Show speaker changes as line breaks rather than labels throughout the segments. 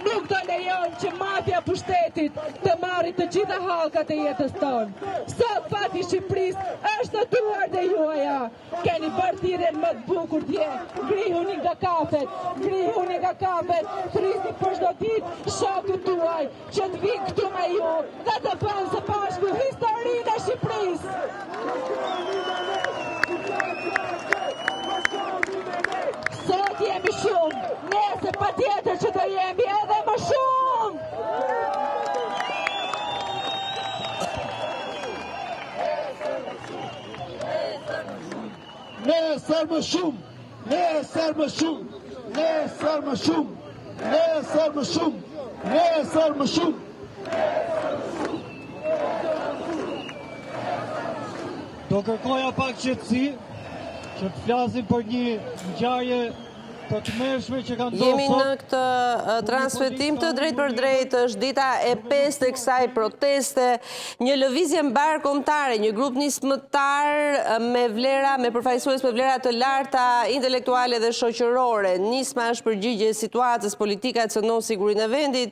nuk do lejon që mafia pushtetit të marrë të gjitha hallkat e jetës tonë. Sot fati i Shqipërisë është në duart e juaja. Keni bërë thirrjen më të bukur dje. Ngrihuni nga kafet, thrisni për çdo ditë shokët tuaj që të vinë këtu me ju dhe të bëjnë së bashku historinë e Shqipërisë. Sot jemi shumë, nesër patjetër që do jemi edhe më shumë.
Nesër më shumë, nesër më shumë, nesër më shumë, nesër më shumë, nesër më shumë.
Do kërkoja pak qetësi, që të flasim për një ngjarje të tmerrshme që kanë ndodhur.
Jemi në këtë transmetim të drejt për drejt, është dita e 5 të kësaj proteste, një lëvizje mbarkombëtare, një grup nismëtar me përfaqësues me vlera të larta intelektuale dhe shoqërore. Nisma është përgjigje situatës politike që cënon sigurinë e vendit.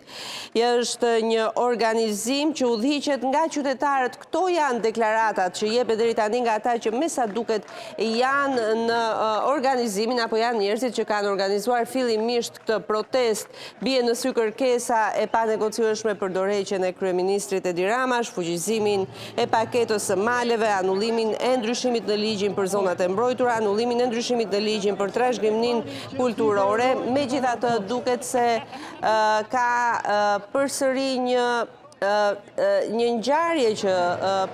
Është një organizim që udhëhiqet nga qytetarët. Këto janë deklaratat që jepet deri tani nga ata që me sa duket janë në organizimin apo janë njerëzit që kanë organizuar fillimisht këtë protest. Bie në sy kërkesa e panegociueshme për dorëheqjen e kryeministrit Edi Ramash, fuqizimin e paketës së maleve, anullimin e ndryshimit në ligjin për zonat e mbrojtura, anullimin e ndryshimit në ligjin për trashëgiminë kulturore. Megjithatë, duket se ka përsëri një ngjarje që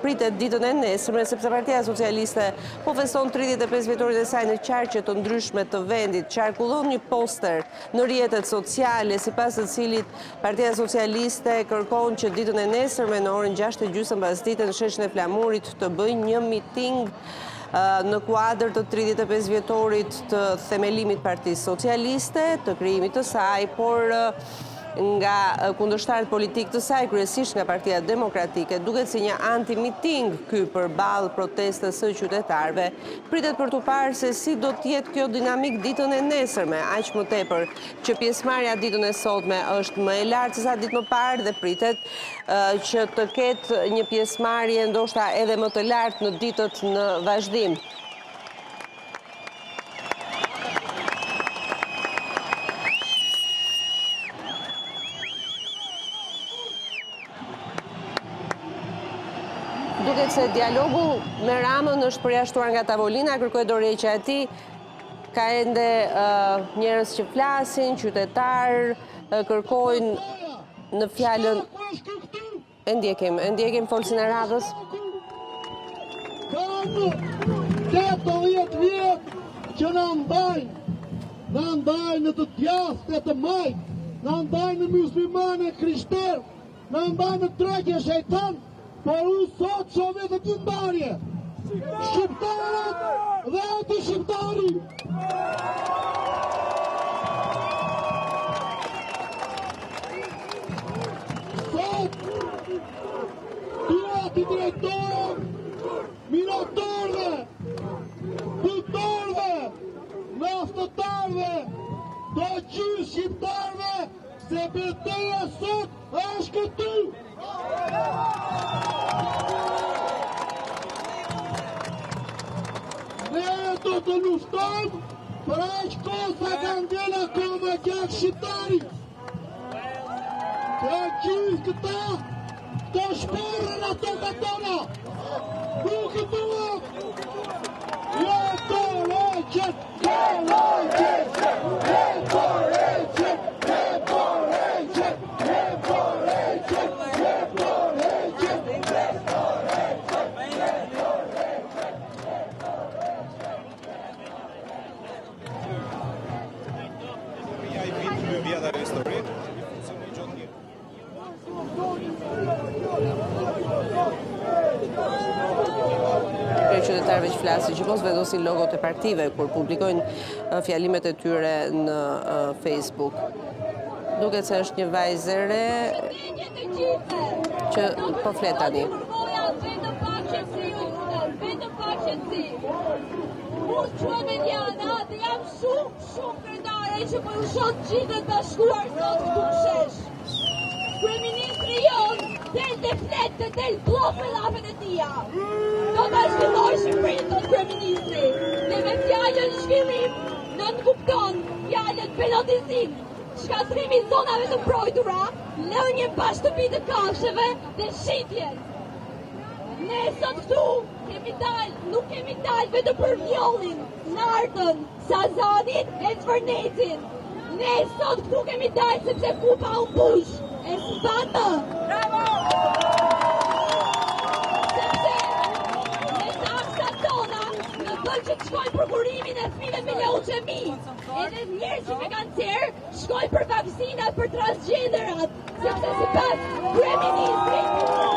pritet ditën e nesërme, sepse Partia Socialiste po feston 35 vjetorin e saj në qarqe të ndryshme të vendit. Qarkullon një poster në rrjetet sociale, sipas të cilit Partia Socialiste kërkon që ditën e nesërme në orën 6:30 pasdite në sheshin e Flamurit të bëjë një miting në kuadër të 35 vjetorit të themelimit Partisë Socialiste, të krijimit të saj, por nga kundërshtarët politik të saj, kryesisht nga Partia Demokratike, duket si një anti-miting ky përballë protestës së qytetarëve. Pritet për të parë se si do të jetë kjo dinamik ditën e nesërme, aq më tepër që pjesëmarrja ditën e sotme është më e lartë se sa ditë më parë dhe pritet që të ketë një pjesëmarrje ndoshta edhe më të lartë në ditët në vazhdim. Duket se dialogu me Ramën është përjashtuar nga tavolina, kërkoj dorëheqja e tij. Ka ende njerëz që flasin, qytetarë, kërkojnë në fjalën. E ndjekim folsin e radhës.
Kanë 80 vjet që na ndajnë në të djathtë të majtë, na ndajnë në muslimane, krishterë, na ndajnë në tregje shejtan. Por unë sot që vetë të ndarje, shqiptarët dhe anti-shqiptari. Sot, duhet i drejtojmë minatorëve, punëtorëve, naftëtarëve, do gjithë shqiptarëve, se betejë sot është këtu. Ne do të luftojmë për aq kohë sa ka ngel akoma gjak shqiptari. Që gjithë këto shporën ato tona. Nuk i duhet. Jo to leqet,
qytetarëve që flasin, që mos vendosin logot e partive kur publikojnë fjalimet e tyre në Facebook. Duket se është një vajzë e re që po flet tani.
Unë që me Diana, dhe jam shumë kërëndare që po ju shoh gjithë të bashkuar sot këtu në shesh. Kryeministri jonë del dhe flet dhe del blok me lafet e tia. Do të zhvilloj Shqipërinë, thot kryeministri, dhe me fjallën zhvillim në nënkupton fjallën penotizim, shkatrimi zonave të mbrojtura, lënje pashtëpi të kafshëve dhe shitjen. Ne sot këtu nuk kemi dalë vetëm për vjollin, nartën, sazanin e zvërnetin. Ne sot këtu kemi dalë sepse kupa u mbush, e s'mbanë më. Bravo! Sepse me taksat tona në bëjnë që të shkojnë për kurimin e fëmijëve me leuqemi. Edhe njerëz që me kancer shkojnë për vaksinat për transgjenderat, sepse sipas kryeministrit